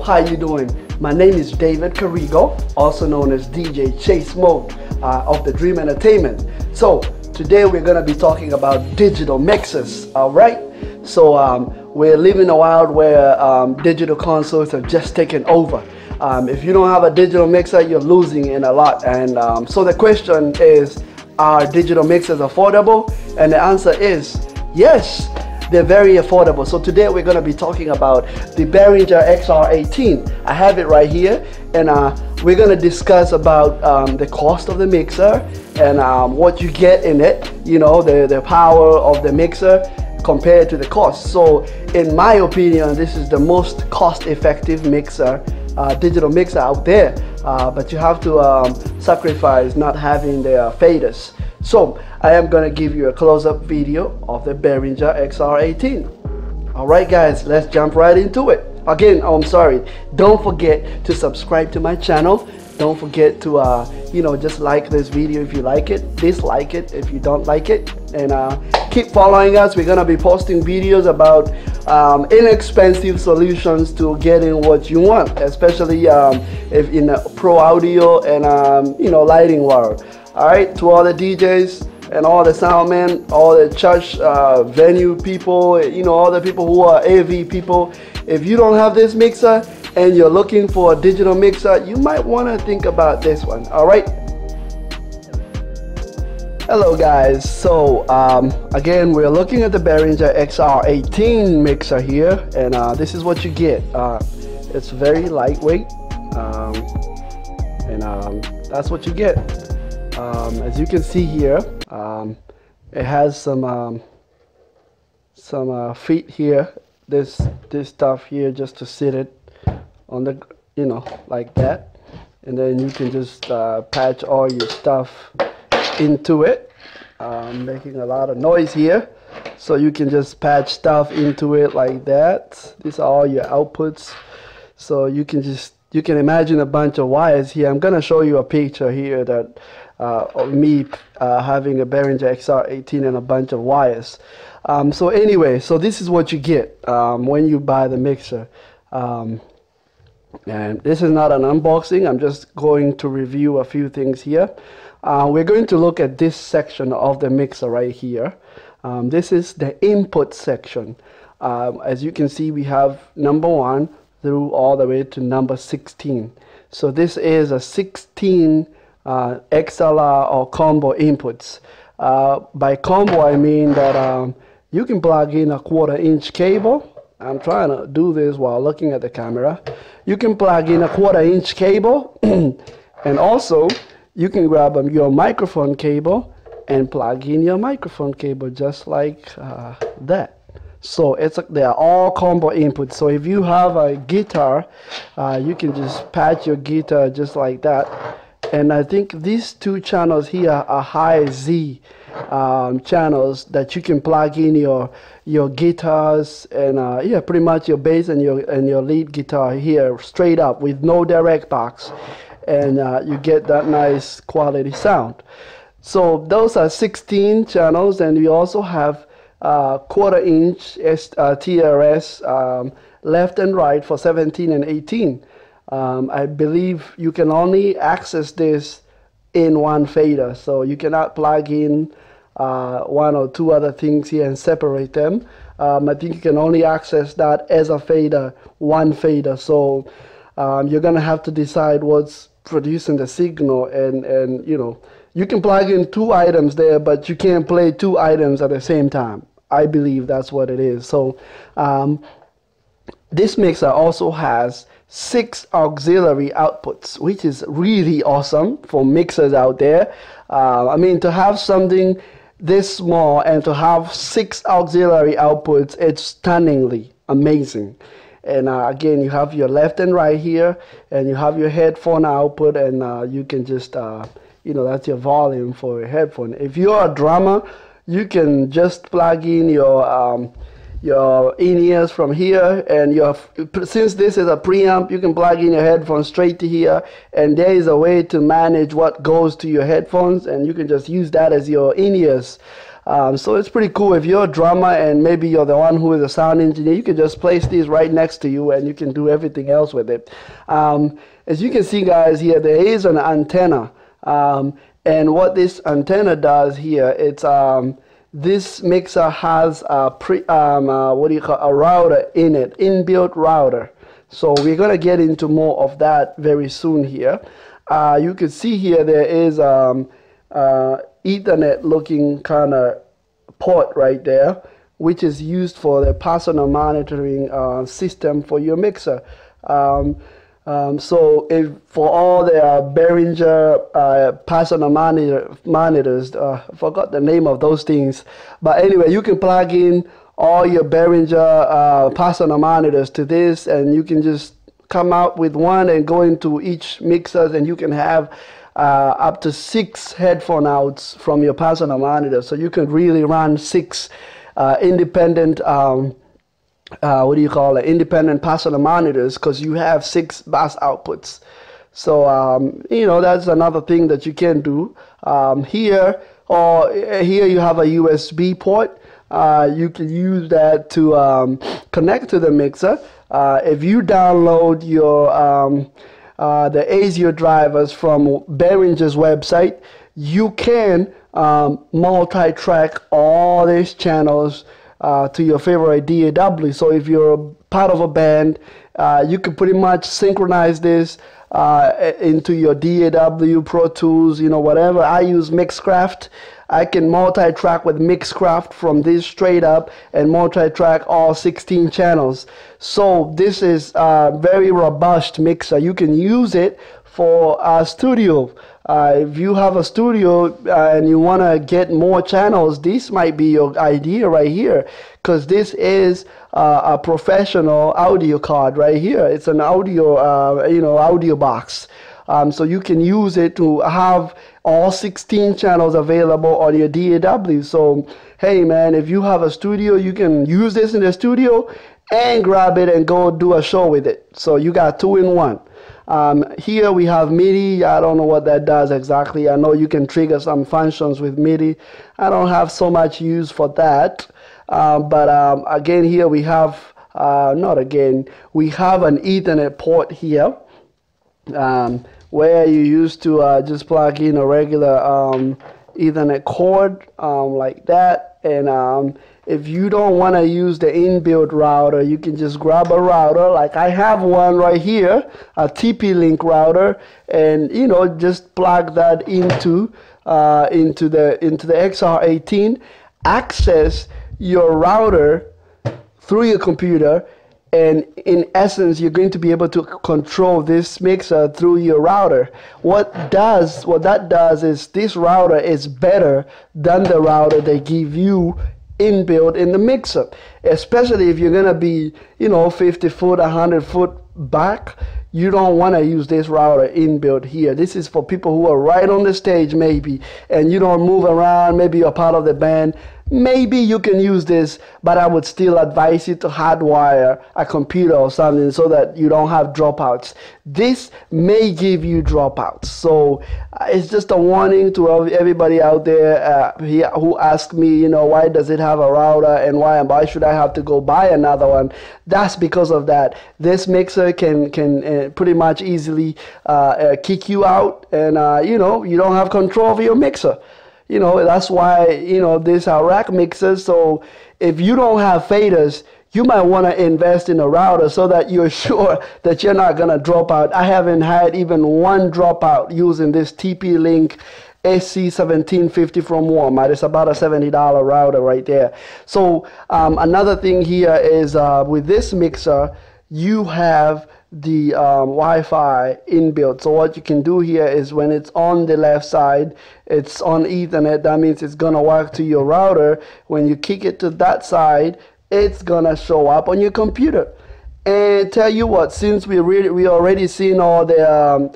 how you doing? My name is David Carrigo, also known as DJ Chase Mode of the Dream Entertainment. So today we're going to be talking about digital mixers, alright? So we're living a world where digital consoles have just taken over. If you don't have a digital mixer, you're losing in a lot. And so the question is, are digital mixers affordable? And the answer is yes, they're very affordable. So today we're going to be talking about the Behringer Xr 18. I have it right here, and we're going to discuss about the cost of the mixer and what you get in it, you know, the power of the mixer compared to the cost. So in my opinion, this is the most cost-effective mixer, digital mixer out there, but you have to sacrifice not having the faders. So I am going to give you a close-up video of the Behringer Xr 18. Alright guys, let's jump right into it. Again, I'm sorry, don't forget to subscribe to my channel. Don't forget to you know, just like this video if you like it, dislike it if you don't like it, and keep following us. We're gonna be posting videos about inexpensive solutions to getting what you want, especially if in a pro audio and you know, lighting world. Alright, to all the DJs and all the sound men, all the church venue people, you know, all the people who are AV people, if you don't have this mixer and you're looking for a digital mixer, you might want to think about this one. Alright, hello guys. So again, we're looking at the Behringer Xr 18 mixer here, and this is what you get. It's very lightweight, and that's what you get. As you can see here, it has some feet here. This stuff here just to sit it on the, you know, like that, and then you can just patch all your stuff into it. Making a lot of noise here, so you can just patch stuff into it like that. These are all your outputs, so you can imagine a bunch of wires here. I'm gonna show you a picture here that of me having a Behringer Xr 18 and a bunch of wires. So anyway, so this is what you get when you buy the mixer. And this is not an unboxing. I'm just going to review a few things here. We're going to look at this section of the mixer right here. This is the input section. As you can see, we have number 1 through all the way to number 16. So this is a 16 XLR or combo inputs. By combo, I mean that you can plug in a 1/4-inch cable. I'm trying to do this while looking at the camera. You can plug in a 1/4-inch cable, and also you can grab your microphone cable and plug in your microphone cable just like that. So they are all combo inputs. So if you have a guitar, you can just patch your guitar just like that. And I think these two channels here are high Z channels that you can plug in your guitars and yeah, pretty much your bass and your lead guitar here straight up with no direct box, and you get that nice quality sound. So those are 16 channels, and we also have 1/4-inch TRS left and right for 17 and 18. I believe you can only access this in one fader, so you cannot plug in 1 or 2 other things here and separate them. I think you can only access that as a fader, one fader. So you're gonna have to decide what's producing the signal, and you know, you can plug in 2 items there, but you can't play 2 items at the same time. I believe that's what it is. So this mixer also has 6 auxiliary outputs, which is really awesome for mixers out there. I mean, to have something this small and to have 6 auxiliary outputs, it's stunningly amazing. And again, you have your left and right here, and you have your headphone output, and you can just you know, that's your volume for your headphone. If you're a drummer, you can just plug in your your in-ears from here, and since this is a preamp, you can plug in your headphones straight to here, and there is a way to manage what goes to your headphones, and you can just use that as your in-ears. So it's pretty cool. If you're a drummer and maybe you're the one who is a sound engineer, you can just place these right next to you and you can do everything else with it. As you can see, guys, here there is an antenna, and what this antenna does here, it's this mixer has a a router in it, inbuilt router. So we're gonna get into more of that very soon here. You can see here there is Ethernet looking kind of port right there, which is used for the personal monitoring system for your mixer. So for all the Behringer personal monitors, I forgot the name of those things, but anyway, you can plug in all your Behringer personal monitors to this, and you can just come out with one and go into each mixer, and you can have up to 6 headphone outs from your personal monitor. So you can really run 6 independent independent personal monitors, because you have 6 bus outputs. So you know, that's another thing that you can do. Here you have a USB port. You can use that to connect to the mixer. If you download your the ASIO drivers from Behringer's website, you can multi-track all these channels to your favorite DAW. So if you're part of a band, you can pretty much synchronize this into your DAW, Pro Tools, you know, whatever. I use Mixcraft. I can multi-track with Mixcraft from this straight up and multi-track all 16 channels. So this is a very robust mixer. You can use it for a studio. If you have a studio and you want to get more channels, this might be your idea right here, because this is a professional audio card right here. It's an audio, audio box. So you can use it to have all 16 channels available on your DAW. So, hey man, if you have a studio, you can use this in the studio and grab it and go do a show with it. So you got 2 in 1. Here we have Midi. I don't know what that does exactly. I know you can trigger some functions with Midi. I don't have so much use for that. But again, here we have, we have an Ethernet port here. Where you used to just plug in a regular Ethernet cord like that, and if you don't want to use the inbuilt router, you can just grab a router, like I have one right here, a TP-Link router, and you know, just plug that into the XR18, access your router through your computer, and in essence, you're going to be able to control this mixer through your router. What that does is this router is better than the router they give you inbuilt in the mixer, especially if you're gonna be, you know, 50 foot, 100 foot back. You don't want to use this router inbuilt here. This is for people who are right on the stage maybe, and you don't move around, maybe you're part of the band. Maybe you can use this, but I would still advise you to hardwire a computer or something so that you don't have dropouts. This may give you dropouts. So it's just a warning to everybody out there who ask me, you know, why does it have a router and why should I have to go buy another one? That's because of that. This mixer can pretty much easily kick you out, and you know, you don't have control of your mixer. You know, that's why, you know, these are rack mixers. So if you don't have faders, you might want to invest in a router so that you're sure that you're not going to drop out. I haven't had even one dropout using this TP-Link SC1750 from Walmart. It's about a $70 router right there. So another thing here is with this mixer, you have the Wi-Fi inbuilt. So what you can do here is when it's on the left side, it's on Ethernet. That means it's gonna work to your router. When you kick it to that side, it's gonna show up on your computer. And tell you what, since we already seen all the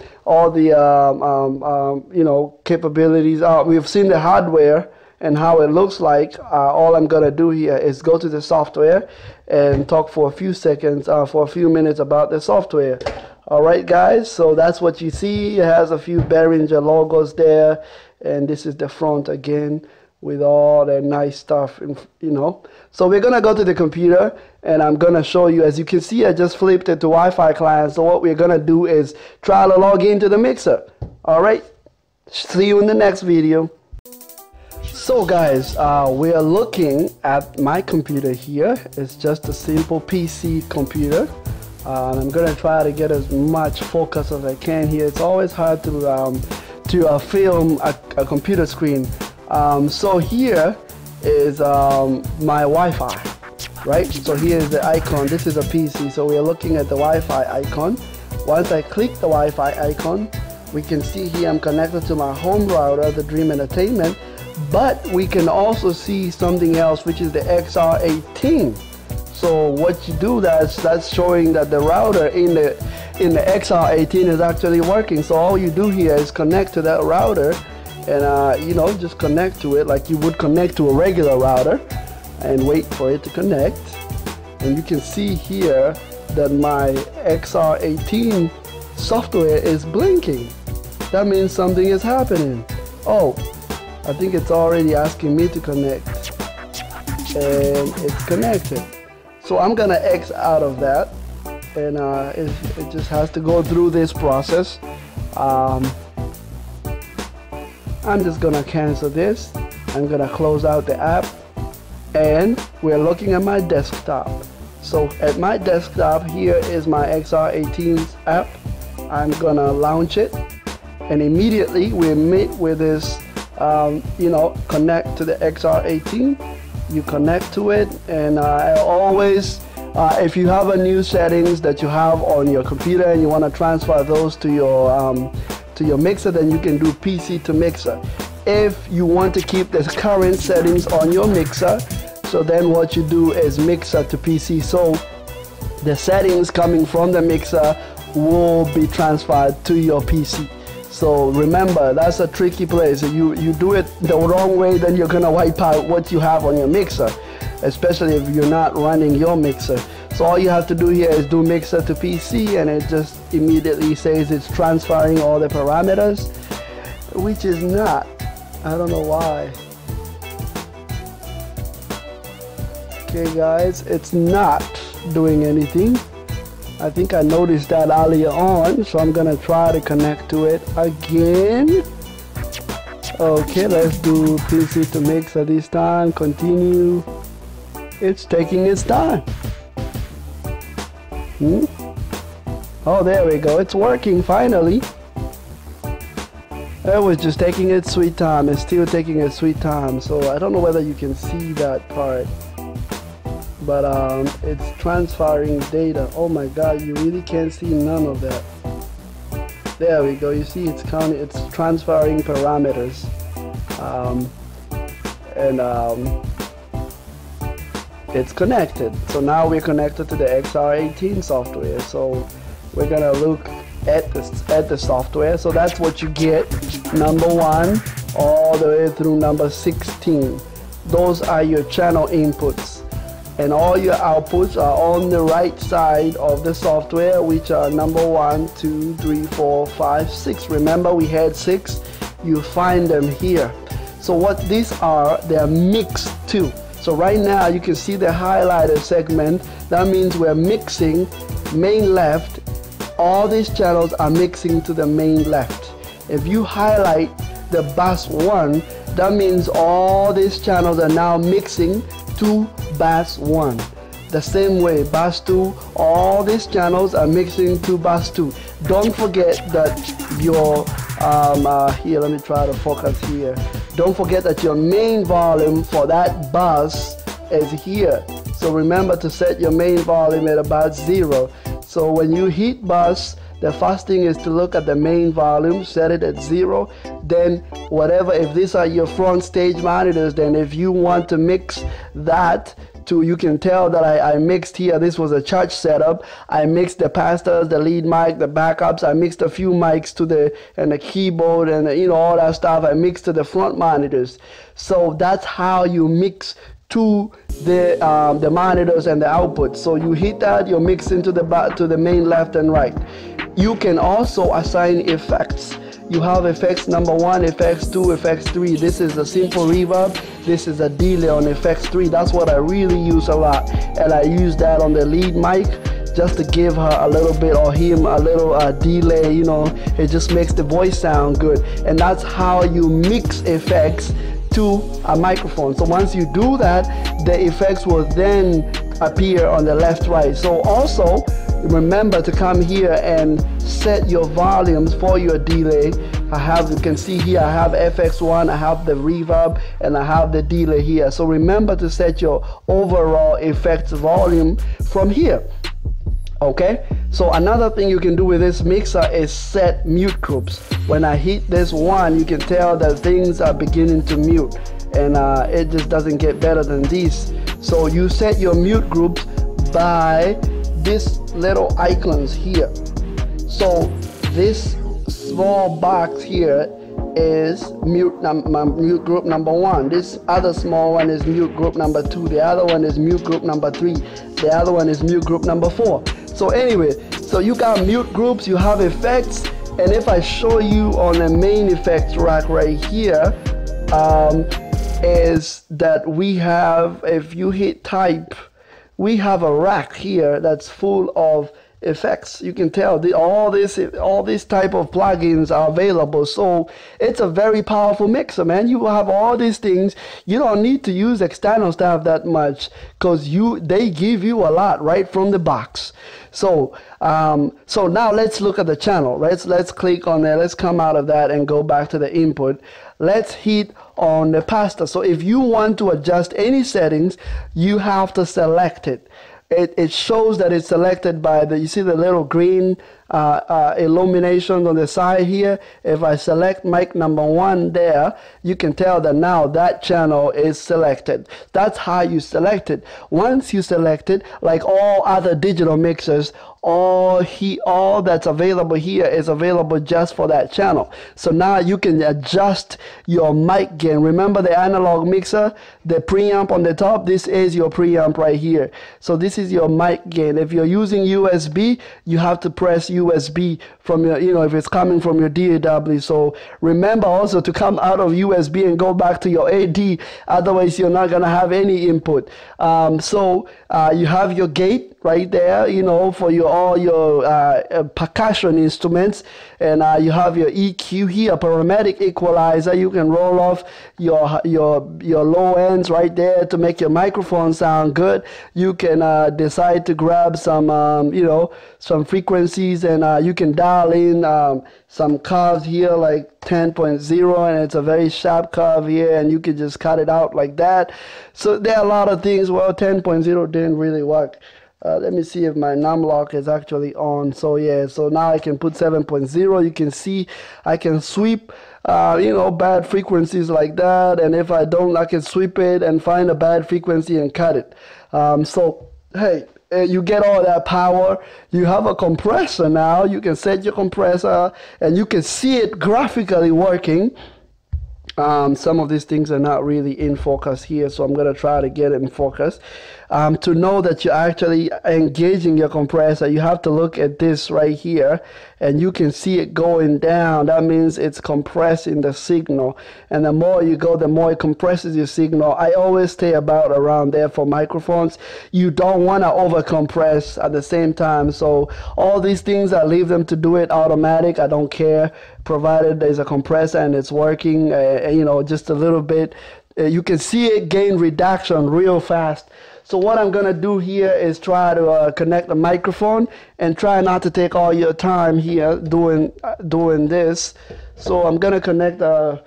you know, capabilities, we've seen the hardware. and how it looks like, all I'm gonna do here is go to the software and talk for a few seconds, for a few minutes about the software. Alright guys, so that's what you see. It has a few Behringer logos there, and this is the front again with all that nice stuff, you know. So we're gonna go to the computer and I'm gonna show you. As you can see, I just flipped it to Wi-Fi client. So what we're gonna do is try to log into the mixer. Alright, see you in the next video. So guys, we are looking at my computer here. It's just a simple PC computer. I'm gonna try to get as much focus as I can here. It's always hard to film a computer screen. So here is my Wi-Fi, right? So here is the icon. This is a PC, so we are looking at the Wi-Fi icon. Once I click the Wi-Fi icon, we can see here I'm connected to my home router, the Dream Entertainment, but we can also see something else, which is the XR18. So what you do, that's showing that the router in the XR18 is actually working. So all you do here is connect to that router, and you know, just connect to it like you would connect to a regular router, and wait for it to connect. And you can see here that my XR18 software is blinking. That means something is happening. Oh, I think it's already asking me to connect, and it's connected. So I'm gonna X out of that, and it just has to go through this process. I'm just gonna cancel this. I'm gonna close out the app, and we're looking at my desktop. So at my desktop, here is my XR18's app. I'm gonna launch it, and immediately we meet with this, you know, connect to the XR18. You connect to it, and I always, if you have a new settings that you have on your computer and you want to transfer those to your mixer, then you can do PC to mixer. If you want to keep the current settings on your mixer, so then what you do is mixer to PC. So the settings coming from the mixer will be transferred to your PC. So remember, that's a tricky place. You do it the wrong way, then you're gonna wipe out what you have on your mixer, especially if you're not running your mixer. So all you have to do here is do mixer to PC, and it just immediately says it's transferring all the parameters, which is not. I don't know why. Okay guys, it's not doing anything. I think I noticed that earlier on, so I'm gonna try to connect to it again. Okay, let's do PC to mixer this time. Continue. It's taking its time. Oh, there we go. It's working finally. It was just taking its sweet time. It's still taking its sweet time. So I don't know whether you can see that part, but it's transferring data. Oh my god, you really can't see none of that. There we go. You see it's counting, it's transferring parameters, and it's connected. So now we're connected to the XR18 software. So we're gonna look at the software. So that's what you get, number 1 all the way through number 16. Those are your channel inputs, and all your outputs are on the right side of the software, which are number 1, 2, 3, 4, 5, 6. Remember we had 6. You find them here. So what these are, they're mixed too. So right now you can see the highlighted segment. That means we're mixing main left. All these channels are mixing to the main left. If you highlight the bus 1, that means all these channels are now mixing to bus 1. The same way, bus 2, all these channels are mixing to bus 2. Don't forget that your, here, let me try to focus here. Don't forget that your main volume for that bus is here. So remember to set your main volume at about 0. So when you hit bus, the first thing is to look at the main volume, set it at 0. Then whatever, if these are your front stage monitors, then if you want to mix that you can tell that I mixed here. This was a church setup. I mixed the pastors, the lead mic, the backups. I mixed a few mics to the keyboard and all that stuff. I mixed to the front monitors. So that's how you mix to the monitors and the output. So you hit that, you mix into the main left and right. You can also assign effects. You have effects number 1, effects 2, effects 3. This is a simple reverb. This is a delay on effects 3. That's what I really use a lot. And I use that on the lead mic just to give her a little bit, or him a little delay. It just makes the voice sound good. And that's how you mix effects to a microphone. So once you do that, the effects will then appear on the left, right. So also remember to come here and set your volumes for your delay. You can see here I have FX1, I have the reverb, and I have the delay here. So remember to set your overall effects volume from here. Okay, so another thing you can do with this mixer is set mute groups. When I hit this one, you can tell that things are beginning to mute, and it just doesn't get better than this. So you set your mute groups by this little icons here. So this small box here is mute group number 1. This other small one is mute group number 2. The other one is mute group number 3. The other one is mute group number 4. So anyway, so you got mute groups, you have effects, and if I show you on the main effects rack right here, is that we have, if you hit type, we have a rack here that's full of effects. You can tell all these type of plugins are available. So it's a very powerful mixer, man. You will have all these things. You don't need to use external stuff that much, because they give you a lot right from the box. So so now let's look at the channel. Let's click on there. Let's come out of that and go back to the input. Let's hit on the pastor. So if you want to adjust any settings, you have to select it. It shows that it's selected by you see the little green illumination on the side here. If I select mic number 1 there, you can tell that now that channel is selected. That's how you select it. Once you select it, like all other digital mixers, all that's available here is available just for that channel. So now you can adjust your mic gain. Remember the analog mixer, the preamp on the top? This is your preamp right here. So this is your mic gain. If you're using USB, you have to press USB from your, if it's coming from your DAW. So remember also to come out of USB and go back to your AD. Otherwise, you're not gonna have any input. You have your gate right there, for all your percussion instruments, and you have your EQ here, Parametric Equalizer. You can roll off your low ends right there to make your microphone sound good. You can decide to grab some some frequencies, and you can dial in some curves here like 10.0, and it's a very sharp curve here, and you can just cut it out like that. So there are a lot of things. Well, 10.0 didn't really work. Let me see if my num lock is actually on. So yeah, so now I can put 7.0. You can see I can sweep bad frequencies like that, and if I don't, I can sweep it and find a bad frequency and cut it. So hey, you get all that power. You have a compressor now. You can set your compressor, and you can see it graphically working. Some of these things are not really in focus here, so I'm going to try to get it in focus. To know that you're actually engaging your compressor, you have to look at this right here, and you can see it going down. That means it's compressing the signal, and the more you go, the more it compresses your signal. I always stay about around there for microphones. You don't want to over compress at the same time. So all these things, I leave them to do it automatic. I don't care, provided there's a compressor and it's working just a little bit. You can see it gain reduction real fast. So what I'm going to do here is try to connect the microphone, and try not to take all your time here doing this. So I'm going to connect a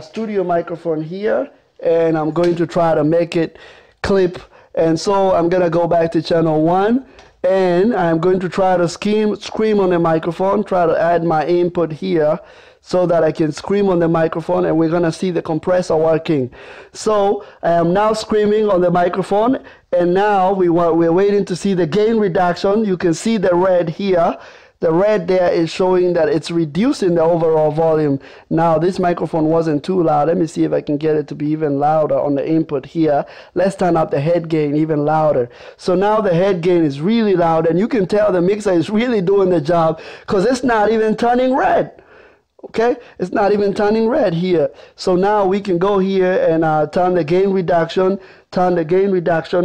studio microphone here, and I'm going to try to make it clip. And so I'm going to go back to channel 1, and I'm going to try to scream on the microphone, try to add my input here so that I can scream on the microphone, and we're gonna see the compressor working. So I am now screaming on the microphone, and now we're waiting to see the gain reduction. You can see the red here. The red there is showing that it's reducing the overall volume. Now this microphone wasn't too loud. Let me see if I can get it to be even louder on the input here. Let's turn up the head gain even louder. So now the head gain is really loud, and you can tell the mixer is really doing the job because it's not even turning red. Okay, it's not even turning red here. So now we can go here and turn the gain reduction,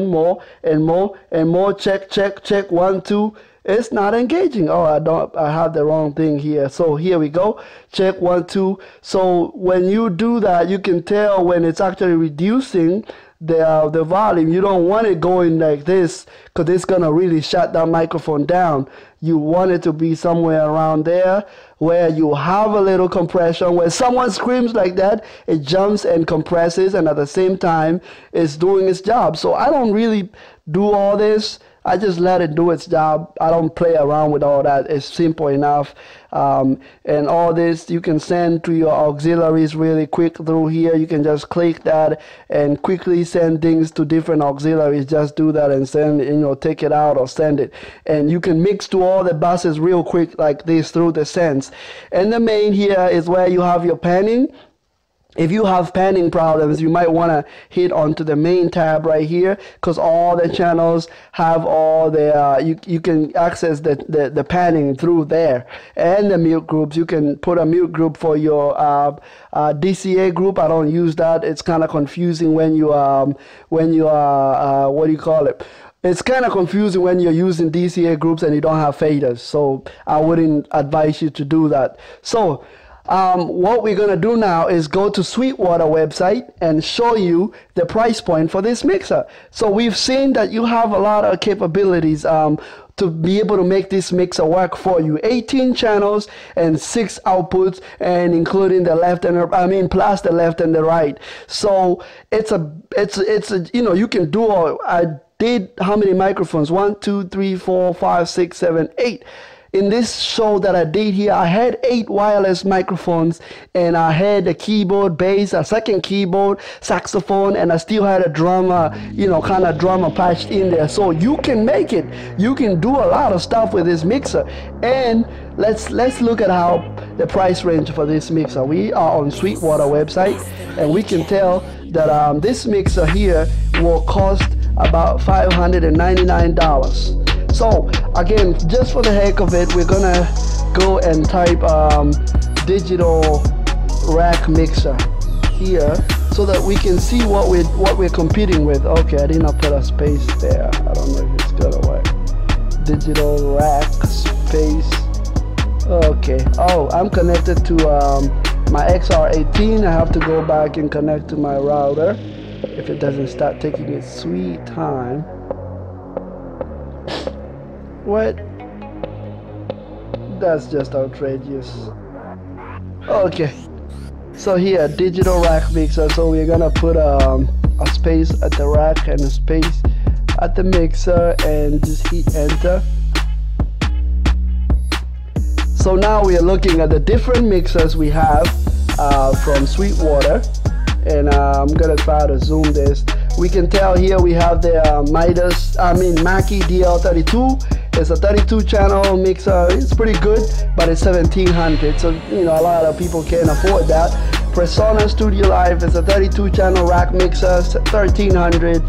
more and more and more. Check, check, check, 1, 2. It's not engaging. Oh, I have the wrong thing here. So here we go. Check, 1, 2. So when you do that, you can tell when it's actually reducing the volume. You don't want it going like this because it's gonna really shut that microphone down. You want it to be somewhere around there where you have a little compression. When someone screams like that, it jumps and compresses, and at the same time it's doing its job. So I don't really do all this. I just let it do its job. I don't play around with all that. It's simple enough. And all this you can send to your auxiliaries really quick through here. You can just click that and quickly send things to different auxiliaries. Just do that and send, take it out or send it. And you can mix to all the buses real quick like this through the sends. And the main here is where you have your panning. If you have panning problems, you might want to hit onto the main tab right here because all the channels have all the, you can access the panning through there. And the mute groups, you can put a mute group for your DCA group. I don't use that. It's kind of confusing when you are, what do you call it? It's kind of confusing when you're using DCA groups and you don't have faders. So I wouldn't advise you to do that. So what we're going to do now is go to Sweetwater website and show you the price point for this mixer. So we've seen that you have a lot of capabilities to be able to make this mixer work for you. 18 channels and 6 outputs, and including the left and plus the left and the right. So it's a you can do all. I did how many microphones? 1, 2, 3, 4, 5, 6, 7, 8. In this show that I did here, I had 8 wireless microphones, and I had a keyboard, bass, a second keyboard, saxophone, and I still had a drummer, kind of drummer patched in there. So you can make it. You can do a lot of stuff with this mixer. And let's look at how the price range for this mixer. We are on Sweetwater website, and we can tell that this mixer here will cost about $599. So again, just for the heck of it, we're gonna go and type digital rack mixer here so that we can see what we're competing with. Okay, I did not put a space there. I don't know if it's gonna work. Digital rack space. Okay. Oh, I'm connected to my XR18. I have to go back and connect to my router if it doesn't start taking its sweet time. What? That's just outrageous. Okay, so here, digital rack mixer. So we're gonna put a space at the rack and a space at the mixer and just hit enter. So now we are looking at the different mixers we have from Sweetwater, and I'm gonna try to zoom this. We can tell here we have the Mackie DL32. It's a 32 channel mixer. It's pretty good, but it's $1,700, so a lot of people can't afford that. Persona Studio Live is a 32 channel rack mixer, $1,300.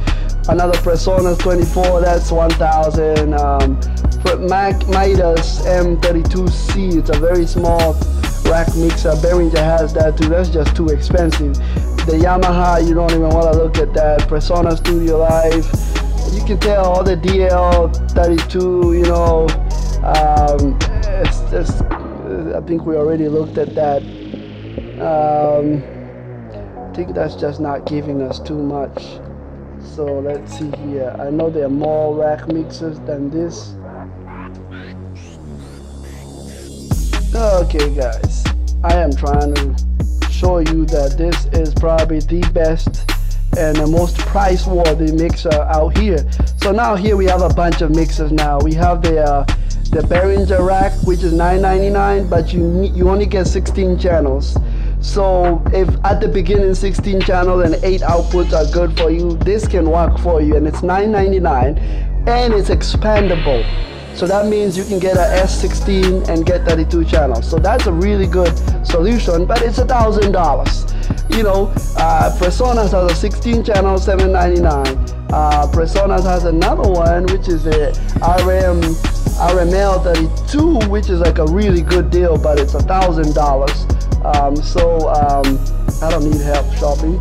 Another Persona 24, that's $1,000. Midas M32C, it's a very small rack mixer. Behringer has that too. That's just too expensive. The Yamaha, you don't even want to look at that. Persona Studio Live, you can tell all the DL32, it's just, I think we already looked at that. I think that's just not giving us too much. So let's see here. I know there are more rack mixers than this. Okay guys, I am trying to show you that this is probably the best and the most price-worthy mixer out here. So now here we have a bunch of mixers now. We have the Behringer rack, which is $9.99, but you only get 16 channels. So if at the beginning 16 channels and 8 outputs are good for you, this can work for you, and it's $9.99, and it's expandable. So that means you can get a S16 and get 32 channels. So that's a really good solution, but it's $1,000. You know, Presonus has a 16 channel, $7.99. Presonus has another one, which is a RML 32, which is like a really good deal, but it's $1,000. I don't need help shopping.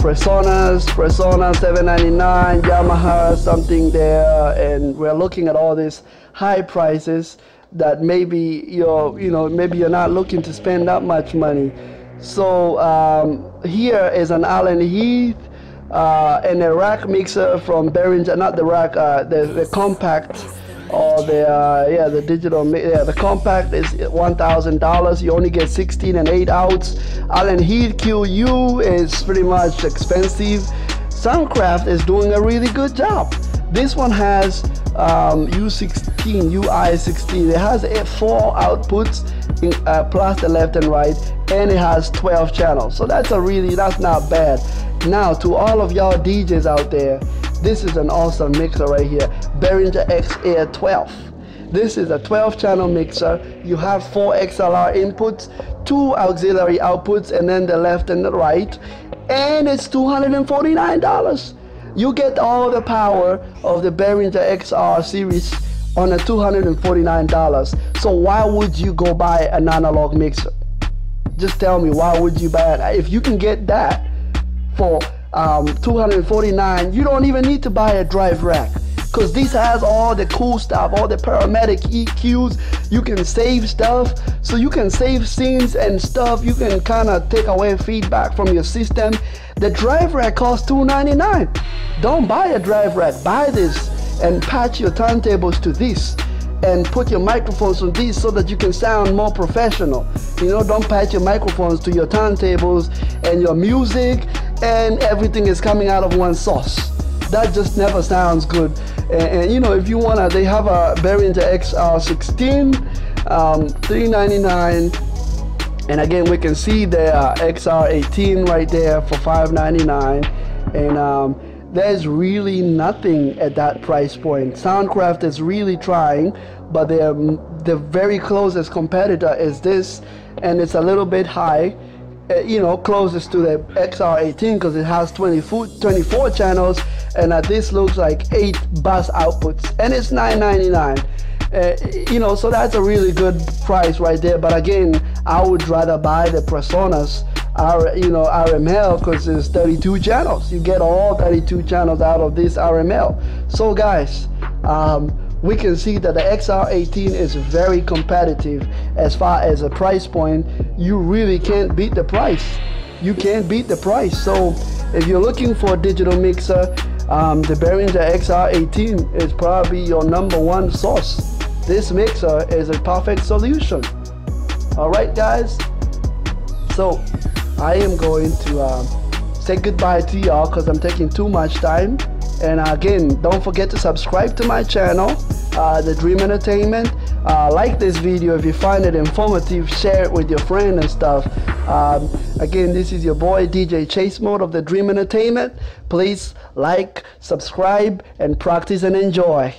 Presonus $7.99, Yamaha something there, and we're looking at all these high prices that maybe maybe you're not looking to spend that much money. So here is an Allen Heath and a rack mixer from Behringer, not the rack, the compact, or the digital, the compact is $1,000. You only get 16 and 8 outs. Allen Heath QU is pretty much expensive. Soundcraft is doing a really good job. This one has UI16. It has 4 outputs plus the left and right, and it has 12 channels. So that's not bad. Now to all of y'all DJs out there, this is an awesome mixer right here, Behringer Xr 12. This is a 12 channel mixer. You have 4 XLR inputs, 2 auxiliary outputs, and then the left and the right, and it's $249. You get all the power of the Behringer XR series on a $249. So why would you go buy an analog mixer? Just tell me, why would you buy it? If you can get that for $249, you don't even need to buy a drive rack, because this has all the cool stuff, all the parametric EQs. You can save stuff, so you can save scenes and stuff. You can kind of take away feedback from your system. The drive rack costs $299. Don't buy a drive rack. Buy this and patch your turntables to this, and put your microphones on these so that you can sound more professional. Don't patch your microphones to your turntables and your music, and everything is coming out of one source. That just never sounds good. And if you wanna, they have a Behringer XR16, $399, and again we can see the XR18 right there for $599, and there's really nothing at that price point. Soundcraft is really trying, but the very closest competitor is this, and it's a little bit high, closest to the XR18, because it has 24 channels, and this looks like 8 bus outputs, and it's $999. So that's a really good price right there. But again, I would rather buy the Presonus RML, because it's 32 channels. You get all 32 channels out of this RML. So guys, we can see that the XR18 is very competitive as far as a price point. You really can't beat the price. You can't beat the price. So if you're looking for a digital mixer, the Behringer XR18 is probably your #1 source. This mixer is a perfect solution. Alright guys, so I am going to say goodbye to y'all, because I'm taking too much time. And again, don't forget to subscribe to my channel, The Dream Entertainment. Like this video if you find it informative, share it with your friend and stuff. Again, this is your boy DJ Chase Mode of The Dream Entertainment. Please like, subscribe, and practice and enjoy.